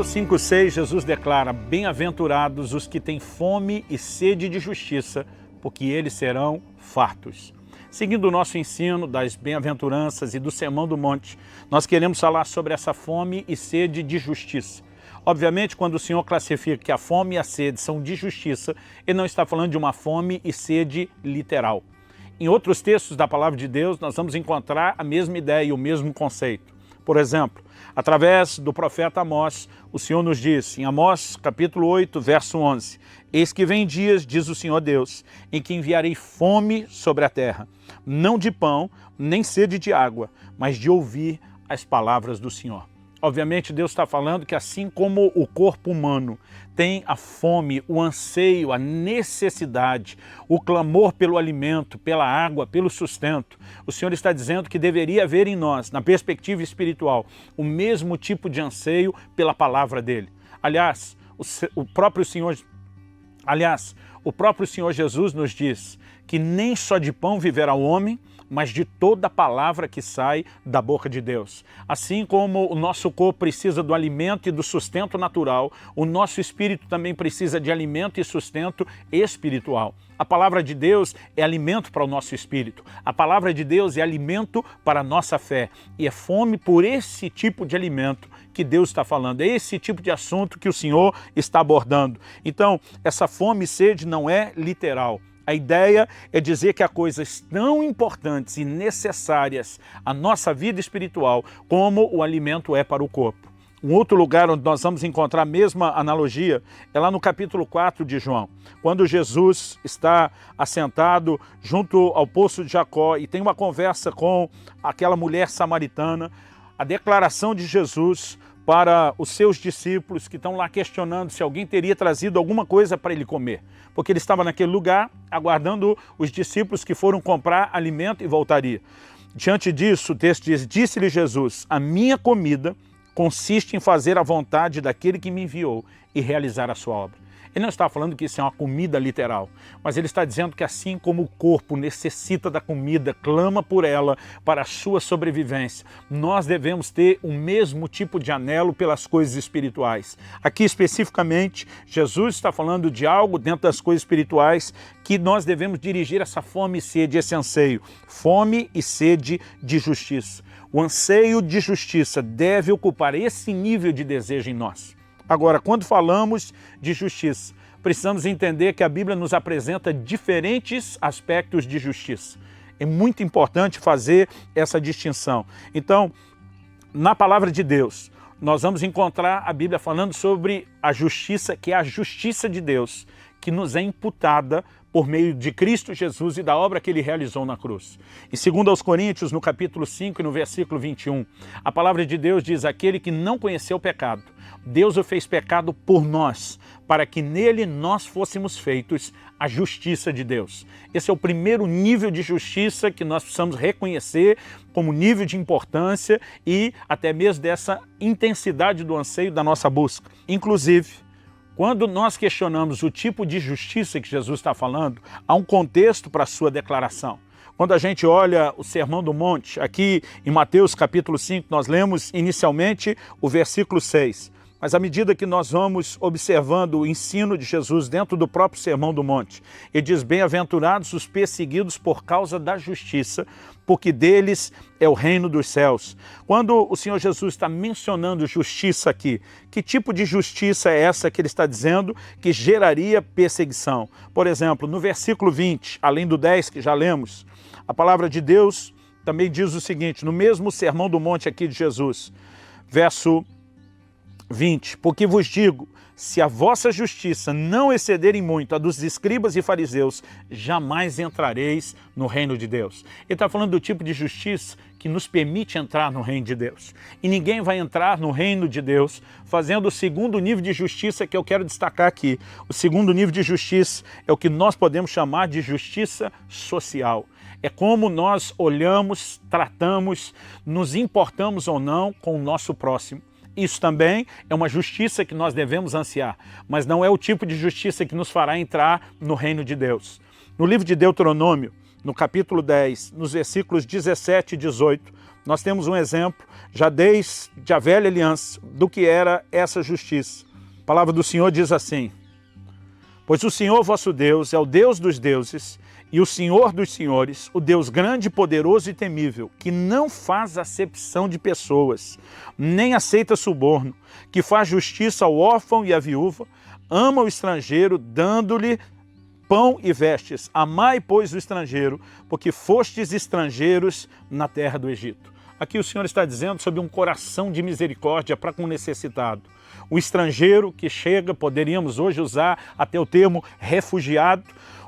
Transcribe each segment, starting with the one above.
Mateus 5,6, Jesus declara: bem-aventurados os que têm fome e sede de justiça, porque eles serão fartos. Seguindo o nosso ensino das bem-aventuranças e do Sermão do Monte, nós queremos falar sobre essa fome e sede de justiça. Obviamente, quando o Senhor classifica que a fome e a sede são de justiça, Ele não está falando de uma fome e sede literal. Em outros textos da Palavra de Deus, nós vamos encontrar a mesma ideia e o mesmo conceito. Por exemplo, através do profeta Amós, o Senhor nos diz, em Amós capítulo 8, verso 11, eis que vem dias, diz o Senhor Deus, em que enviarei fome sobre a terra, não de pão, nem sede de água, mas de ouvir as palavras do Senhor. Obviamente, Deus está falando que assim como o corpo humano tem a fome, o anseio, a necessidade, o clamor pelo alimento, pela água, pelo sustento, o Senhor está dizendo que deveria haver em nós, na perspectiva espiritual, o mesmo tipo de anseio pela palavra dele. Aliás, o próprio Senhor Jesus nos diz que nem só de pão viverá o homem, mas de toda a palavra que sai da boca de Deus. Assim como o nosso corpo precisa do alimento e do sustento natural, o nosso espírito também precisa de alimento e sustento espiritual. A palavra de Deus é alimento para o nosso espírito. A palavra de Deus é alimento para a nossa fé. E é fome por esse tipo de alimento que Deus está falando. É esse tipo de assunto que o Senhor está abordando. Então, essa fome e sede não é literal. A ideia é dizer que há coisas tão importantes e necessárias à nossa vida espiritual como o alimento é para o corpo. Um outro lugar onde nós vamos encontrar a mesma analogia é lá no capítulo 4 de João, quando Jesus está assentado junto ao poço de Jacó e tem uma conversa com aquela mulher samaritana. A declaração de Jesus para os seus discípulos que estão lá questionando se alguém teria trazido alguma coisa para ele comer. Porque ele estava naquele lugar aguardando os discípulos que foram comprar alimento e voltaria. Diante disso, o texto diz, disse-lhe Jesus, a minha comida consiste em fazer a vontade daquele que me enviou e realizar a sua obra. Ele não está falando que isso é uma comida literal, mas ele está dizendo que assim como o corpo necessita da comida, clama por ela para a sua sobrevivência, nós devemos ter o mesmo tipo de anelo pelas coisas espirituais. Aqui especificamente, Jesus está falando de algo dentro das coisas espirituais que nós devemos dirigir essa fome e sede, esse anseio, fome e sede de justiça. O anseio de justiça deve ocupar esse nível de desejo em nós. Agora, quando falamos de justiça, precisamos entender que a Bíblia nos apresenta diferentes aspectos de justiça. É muito importante fazer essa distinção. Então, na palavra de Deus, nós vamos encontrar a Bíblia falando sobre a justiça, que é a justiça de Deus, que nos é imputada por meio de Cristo Jesus e da obra que Ele realizou na cruz. Em 2 Coríntios, no capítulo 5 e no versículo 21, a palavra de Deus diz, aquele que não conheceu o pecado, Deus o fez pecado por nós, para que nele nós fôssemos feitos a justiça de Deus. Esse é o primeiro nível de justiça que nós precisamos reconhecer como nível de importância e até mesmo dessa intensidade do anseio da nossa busca. Inclusive, quando nós questionamos o tipo de justiça que Jesus está falando, há um contexto para a sua declaração. Quando a gente olha o Sermão do Monte, aqui em Mateus capítulo 5, nós lemos inicialmente o versículo 6. Mas à medida que nós vamos observando o ensino de Jesus dentro do próprio Sermão do Monte, ele diz, bem-aventurados os perseguidos por causa da justiça, porque deles é o reino dos céus. Quando o Senhor Jesus está mencionando justiça aqui, que tipo de justiça é essa que ele está dizendo que geraria perseguição? Por exemplo, no versículo 20, além do 10 que já lemos, a palavra de Deus também diz o seguinte, no mesmo Sermão do Monte aqui de Jesus, verso 20, porque vos digo, se a vossa justiça não excederem muito a dos escribas e fariseus, jamais entrareis no reino de Deus. Ele está falando do tipo de justiça que nos permite entrar no reino de Deus. E ninguém vai entrar no reino de Deus fazendo o segundo nível de justiça que eu quero destacar aqui. O segundo nível de justiça é o que nós podemos chamar de justiça social. É como nós olhamos, tratamos, nos importamos ou não com o nosso próximo. Isso também é uma justiça que nós devemos ansiar, mas não é o tipo de justiça que nos fará entrar no reino de Deus. No livro de Deuteronômio, no capítulo 10, nos versículos 17 e 18, nós temos um exemplo, já desde a velha aliança, do que era essa justiça. A palavra do Senhor diz assim: pois o Senhor vosso Deus é o Deus dos deuses e o Senhor dos senhores, o Deus grande, poderoso e temível, que não faz acepção de pessoas, nem aceita suborno, que faz justiça ao órfão e à viúva, ama o estrangeiro, dando-lhe pão e vestes. Amai, pois, o estrangeiro, porque fostes estrangeiros na terra do Egito. Aqui o Senhor está dizendo sobre um coração de misericórdia para com o necessitado. O estrangeiro que chega, poderíamos hoje usar até o termo refugiado,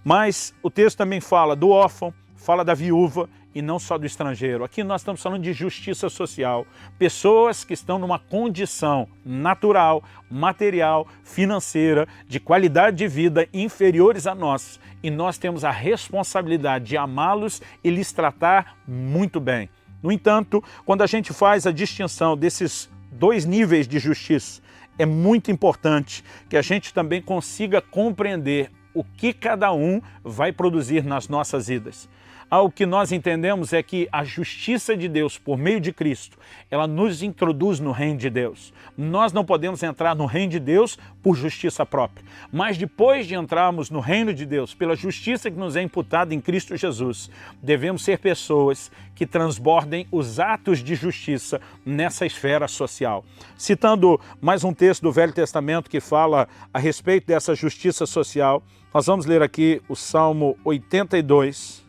mas o texto também fala do órfão, fala da viúva e não só do estrangeiro. Aqui nós estamos falando de justiça social. Pessoas que estão numa condição natural, material, financeira, de qualidade de vida inferiores a nós. E nós temos a responsabilidade de amá-los e lhes tratar muito bem. No entanto, quando a gente faz a distinção desses dois níveis de justiça, é muito importante que a gente também consiga compreender o que cada um vai produzir nas nossas vidas. O que nós entendemos é que a justiça de Deus, por meio de Cristo, ela nos introduz no reino de Deus. Nós não podemos entrar no reino de Deus por justiça própria. Mas depois de entrarmos no reino de Deus, pela justiça que nos é imputada em Cristo Jesus, devemos ser pessoas que transbordem os atos de justiça nessa esfera social. Citando mais um texto do Velho Testamento que fala a respeito dessa justiça social, nós vamos ler aqui o Salmo 82,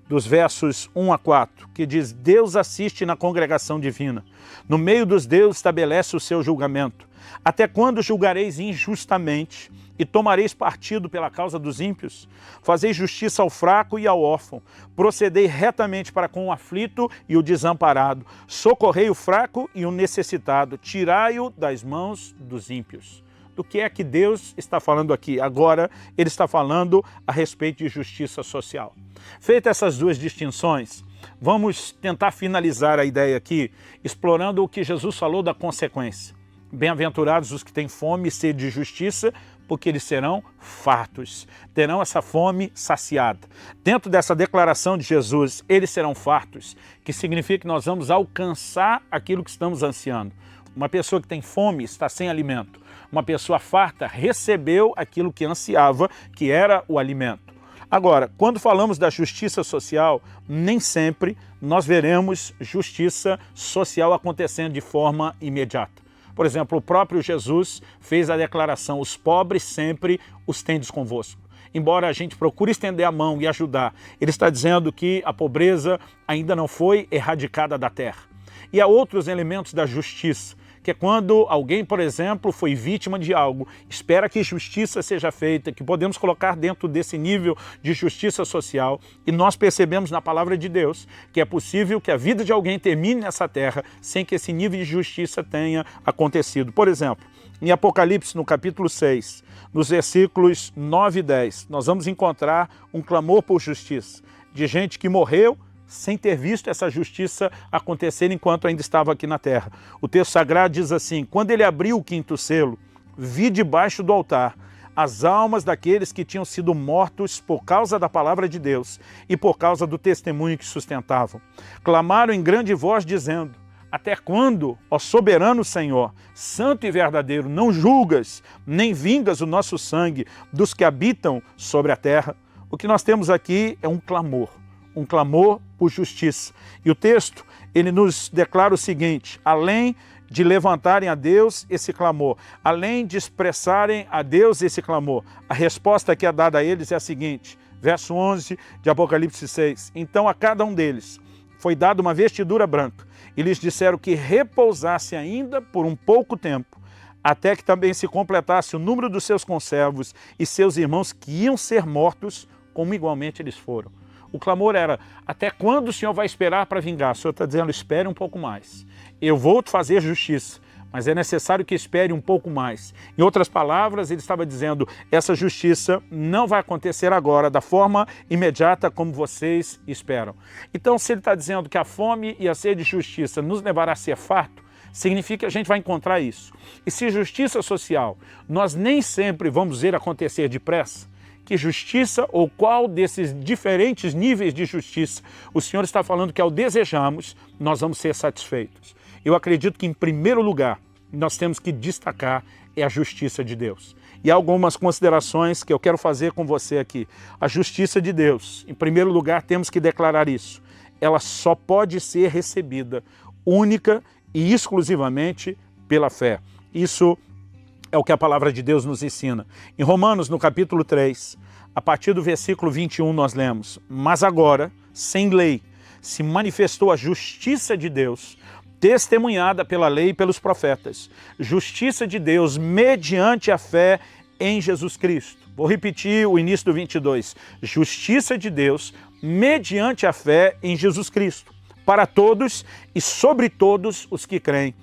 dos versos 1 a 4, que diz: Deus assiste na congregação divina, no meio dos deuses estabelece o seu julgamento. Até quando julgareis injustamente e tomareis partido pela causa dos ímpios? Fazeis justiça ao fraco e ao órfão, procedei retamente para com o aflito e o desamparado, socorrei o fraco e o necessitado, tirai-o das mãos dos ímpios. Do que é que Deus está falando aqui? Agora ele está falando a respeito de justiça social. Feitas essas duas distinções, vamos tentar finalizar a ideia aqui, explorando o que Jesus falou da consequência. Bem-aventurados os que têm fome e sede de justiça, porque eles serão fartos, terão essa fome saciada. Dentro dessa declaração de Jesus, eles serão fartos, que significa que nós vamos alcançar aquilo que estamos ansiando. Uma pessoa que tem fome está sem alimento. Uma pessoa farta recebeu aquilo que ansiava, que era o alimento. Agora, quando falamos da justiça social, nem sempre nós veremos justiça social acontecendo de forma imediata. Por exemplo, o próprio Jesus fez a declaração: os pobres sempre os tendes convosco. Embora a gente procure estender a mão e ajudar, ele está dizendo que a pobreza ainda não foi erradicada da terra. E há outros elementos da justiça, que é quando alguém, por exemplo, foi vítima de algo, espera que justiça seja feita, que podemos colocar dentro desse nível de justiça social, e nós percebemos na palavra de Deus que é possível que a vida de alguém termine nessa terra sem que esse nível de justiça tenha acontecido. Por exemplo, em Apocalipse, no capítulo 6, nos versículos 9 e 10, nós vamos encontrar um clamor por justiça, de gente que morreu sem ter visto essa justiça acontecer enquanto ainda estava aqui na terra. O texto sagrado diz assim: quando ele abriu o quinto selo, vi debaixo do altar as almas daqueles que tinham sido mortos por causa da palavra de Deus e por causa do testemunho que sustentavam. Clamaram em grande voz dizendo: até quando, ó soberano Senhor, santo e verdadeiro, não julgas, nem vingas o nosso sangue dos que habitam sobre a terra? O que nós temos aqui é um clamor por justiça. E o texto, ele nos declara o seguinte: além de levantarem a Deus esse clamor, além de expressarem a Deus esse clamor, a resposta que é dada a eles é a seguinte, verso 11 de Apocalipse 6, então a cada um deles foi dada uma vestidura branca, e lhes disseram que repousasse ainda por um pouco tempo, até que também se completasse o número dos seus conservos e seus irmãos que iam ser mortos, como igualmente eles foram. O clamor era: até quando o Senhor vai esperar para vingar? O Senhor está dizendo: espere um pouco mais. Eu vou te fazer justiça, mas é necessário que espere um pouco mais. Em outras palavras, ele estava dizendo: essa justiça não vai acontecer agora da forma imediata como vocês esperam. Então, se ele está dizendo que a fome e a sede de justiça nos levará a ser farto, significa que a gente vai encontrar isso. E se justiça social nós nem sempre vamos ver acontecer depressa, Que justiça ou qual desses diferentes níveis de justiça o Senhor está falando que ao desejarmos, nós vamos ser satisfeitos? Eu acredito que, em primeiro lugar, nós temos que destacar é a justiça de Deus. E há algumas considerações que eu quero fazer com você aqui. A justiça de Deus, em primeiro lugar, temos que declarar isso. Ela só pode ser recebida única e exclusivamente pela fé. Isso é o que a palavra de Deus nos ensina. Em Romanos, no capítulo 3, a partir do versículo 21, nós lemos: mas agora, sem lei, se manifestou a justiça de Deus, testemunhada pela lei e pelos profetas. Justiça de Deus mediante a fé em Jesus Cristo. Vou repetir o início do 22. Justiça de Deus mediante a fé em Jesus Cristo, para todos e sobre todos os que creem,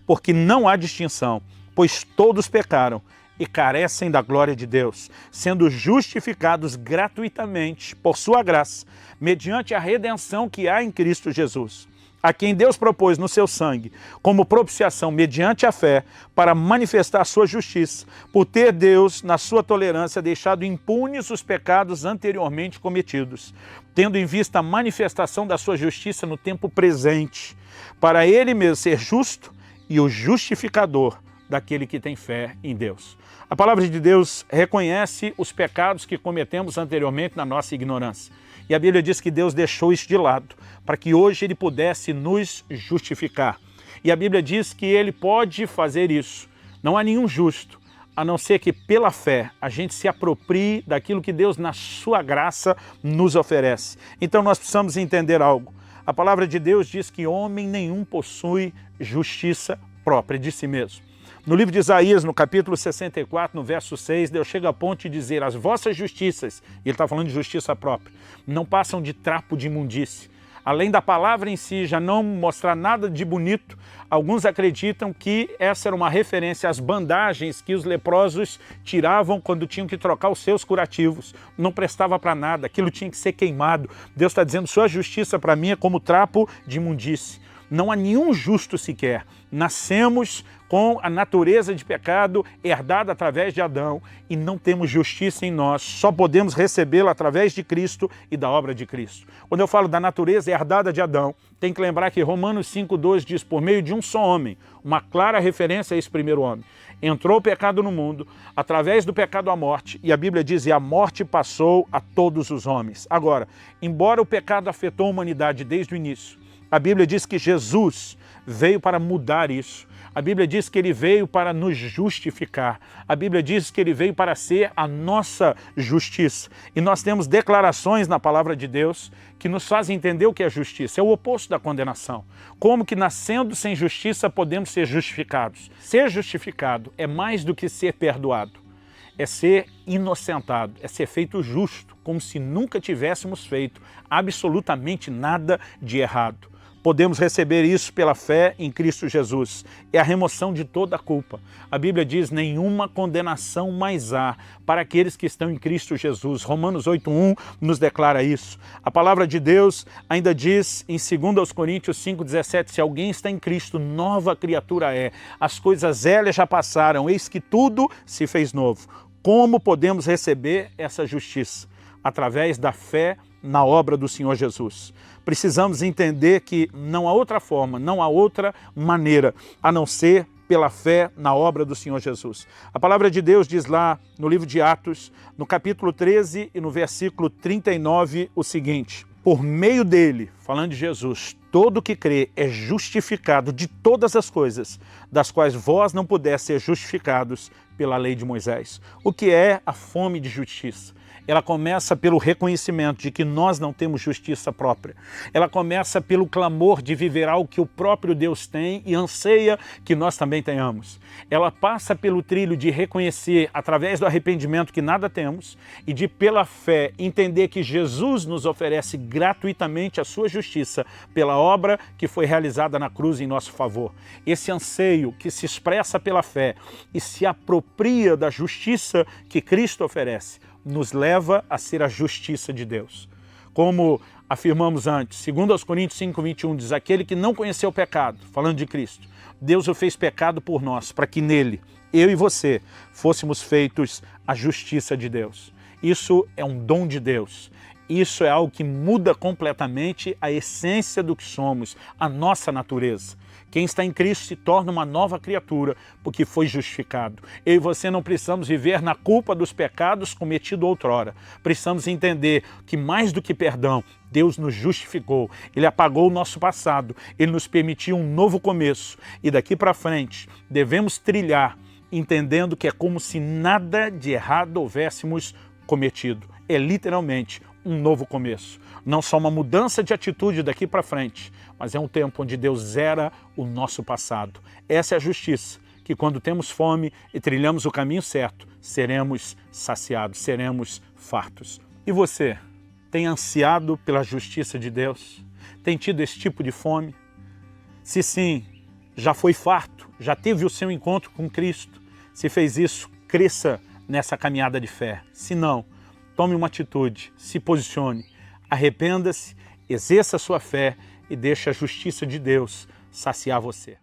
porque não há distinção, pois todos pecaram e carecem da glória de Deus, sendo justificados gratuitamente por sua graça, mediante a redenção que há em Cristo Jesus, a quem Deus propôs no seu sangue, como propiciação mediante a fé, para manifestar sua justiça, por ter Deus, na sua tolerância, deixado impunes os pecados anteriormente cometidos, tendo em vista a manifestação da sua justiça no tempo presente, para ele mesmo ser justo e o justificador daquele que tem fé em Deus. A palavra de Deus reconhece os pecados que cometemos anteriormente na nossa ignorância. E a Bíblia diz que Deus deixou isso de lado, para que hoje Ele pudesse nos justificar. E a Bíblia diz que Ele pode fazer isso. Não há nenhum justo, a não ser que pela fé a gente se aproprie daquilo que Deus, na sua graça, nos oferece. Então nós precisamos entender algo. A palavra de Deus diz que homem nenhum possui justiça própria de si mesmo. No livro de Isaías, no capítulo 64, no verso 6, Deus chega a ponto de dizer: as vossas justiças, e Ele está falando de justiça própria, não passam de trapo de imundície. Além da palavra em si já não mostrar nada de bonito, alguns acreditam que essa era uma referência às bandagens que os leprosos tiravam quando tinham que trocar os seus curativos. Não prestava para nada, aquilo tinha que ser queimado. Deus está dizendo: sua justiça para mim é como trapo de imundície. Não há nenhum justo sequer. Nascemos com a natureza de pecado herdada através de Adão e não temos justiça em nós. Só podemos recebê-la através de Cristo e da obra de Cristo. Quando eu falo da natureza herdada de Adão, tem que lembrar que Romanos 5,2 diz: por meio de um só homem, uma clara referência a esse primeiro homem, entrou o pecado no mundo, através do pecado a morte, e a Bíblia diz: e a morte passou a todos os homens. Agora, embora o pecado afetou a humanidade desde o início, a Bíblia diz que Jesus veio para mudar isso. A Bíblia diz que Ele veio para nos justificar. A Bíblia diz que Ele veio para ser a nossa justiça. E nós temos declarações na palavra de Deus que nos fazem entender o que é justiça. É o oposto da condenação. Como que nascendo sem justiça podemos ser justificados? Ser justificado é mais do que ser perdoado. É ser inocentado, é ser feito justo, como se nunca tivéssemos feito absolutamente nada de errado. Podemos receber isso pela fé em Cristo Jesus. É a remoção de toda a culpa. A Bíblia diz: nenhuma condenação mais há para aqueles que estão em Cristo Jesus. Romanos 8,1 nos declara isso. A palavra de Deus ainda diz em 2 Coríntios 5,17: se alguém está em Cristo, nova criatura é. As coisas velhas já passaram, eis que tudo se fez novo. Como podemos receber essa justiça? Através da fé na obra do Senhor Jesus. Precisamos entender que não há outra forma, não há outra maneira, a não ser pela fé na obra do Senhor Jesus. A palavra de Deus diz lá no livro de Atos, no capítulo 13 e no versículo 39, o seguinte: por meio dele, falando de Jesus, todo que crê é justificado de todas as coisas, das quais vós não pudesse ser justificados pela lei de Moisés. O que é a fome de justiça? Ela começa pelo reconhecimento de que nós não temos justiça própria. Ela começa pelo clamor de viver algo que o próprio Deus tem e anseia que nós também tenhamos. Ela passa pelo trilho de reconhecer, através do arrependimento, que nada temos e de, pela fé, entender que Jesus nos oferece gratuitamente a sua justiça pela obra que foi realizada na cruz em nosso favor. Esse anseio que se expressa pela fé e se apropria da justiça que Cristo oferece, nos leva a ser a justiça de Deus. Como afirmamos antes, 2 Coríntios 5,21 diz: aquele que não conheceu o pecado, falando de Cristo, Deus o fez pecado por nós, para que nele, eu e você, fôssemos feitos a justiça de Deus. Isso é um dom de Deus. Isso é algo que muda completamente a essência do que somos, a nossa natureza. Quem está em Cristo se torna uma nova criatura, porque foi justificado. Eu e você não precisamos viver na culpa dos pecados cometidos outrora. Precisamos entender que mais do que perdão, Deus nos justificou. Ele apagou o nosso passado, Ele nos permitiu um novo começo. E daqui para frente, devemos trilhar, entendendo que é como se nada de errado houvéssemos cometido. É literalmente um novo começo. Não só uma mudança de atitude daqui para frente, mas é um tempo onde Deus zera o nosso passado. Essa é a justiça, que quando temos fome e trilhamos o caminho certo, seremos saciados, seremos fartos. E você, tem ansiado pela justiça de Deus? Tem tido esse tipo de fome? Se sim, já foi farto, já teve o seu encontro com Cristo. Se fez isso, cresça nessa caminhada de fé. Se não, tome uma atitude, se posicione, arrependa-se, exerça a sua fé e deixe a justiça de Deus saciar você.